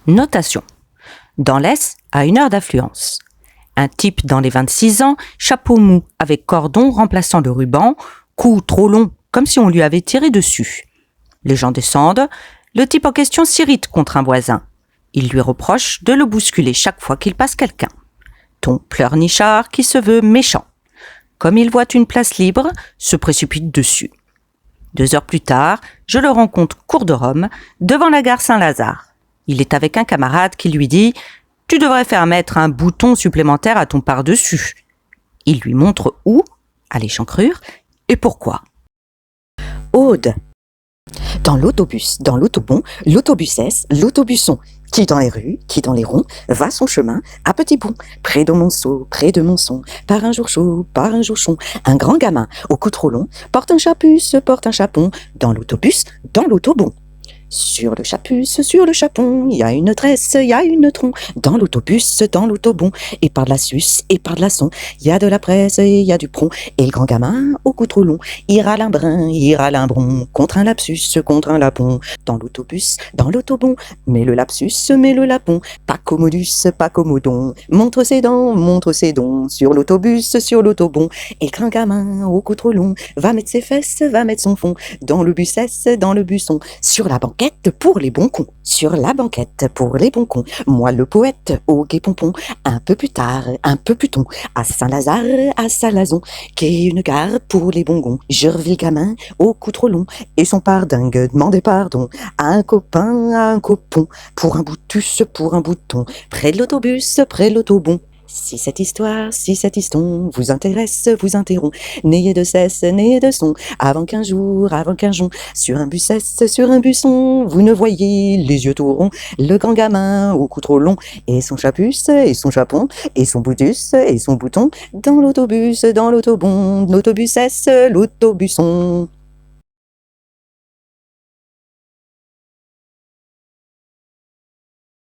Notation. Dans l'Est, à 1 heure d'affluence. Un type dans les 26 ans, chapeau mou avec cordon remplaçant le ruban, cou trop long comme si on lui avait tiré dessus. Les gens descendent, le type en question s'irrite contre un voisin. Il lui reproche de le bousculer chaque fois qu'il passe quelqu'un. Ton pleurnichard qui se veut méchant. Comme il voit une place libre, se précipite dessus. 2 heures plus tard, je le rencontre cour de Rome, devant la gare Saint-Lazare. Il est avec un camarade qui lui dit « Tu devrais faire mettre un bouton supplémentaire à ton par-dessus. » Il lui montre où, à l'échancrure, et pourquoi. Aude. Dans l'autobus, dans l'autobon, l'autobusesse, l'autobusson, qui dans les rues, qui dans les ronds, va son chemin à petits bonds, près de Monceau, par un jour chaud, par un jour chaud, un grand gamin au cou trop long, porte un chapuce, porte un chapon, dans l'autobus, dans l'autobon. Sur le chapuce, sur le chapon, il y a une tresse, il y a une tronc, dans l'autobus, dans l'autobon, et par de la suce, et par de la son, il y a de la presse, et il y a du prompt, et le grand gamin, au cou trop long, il râle un brin, il râle un bron, contre un lapsus, contre un lapon, dans l'autobus, dans l'autobon, mais le lapsus, mais le lapon, pas commodus, pas commodon, montre ses dents, sur l'autobus, sur l'autobon, et le grand gamin, au cou trop long, va mettre ses fesses, va mettre son fond, dans le bussesse, dans le busson, sur la banquette pour les bons cons, sur la banquette pour les bons cons, moi le poète au gai pompon, un peu plus tard, un peu plus tôt, à Saint-Lazare, à Salazon, qu'est une gare pour les bons gonds, je revis le gamin au cou trop long, et son pardingue demandait pardon, à un copain, à un copon, pour un boutus, pour un bouton, près de l'autobus, près de l'autobon. Si cette histoire, si cet histon vous intéresse, vous interrompt, n'ayez de cesse, n'ayez de son, avant qu'un jour, sur un bussesse, sur un busson, vous ne voyez les yeux tout ronds, le grand gamin au cou trop long, et son chapuce, et son chapon, et son boutus, et son bouton, dans l'autobus, dans l'autobon, l'autobussesse, l'autobusson.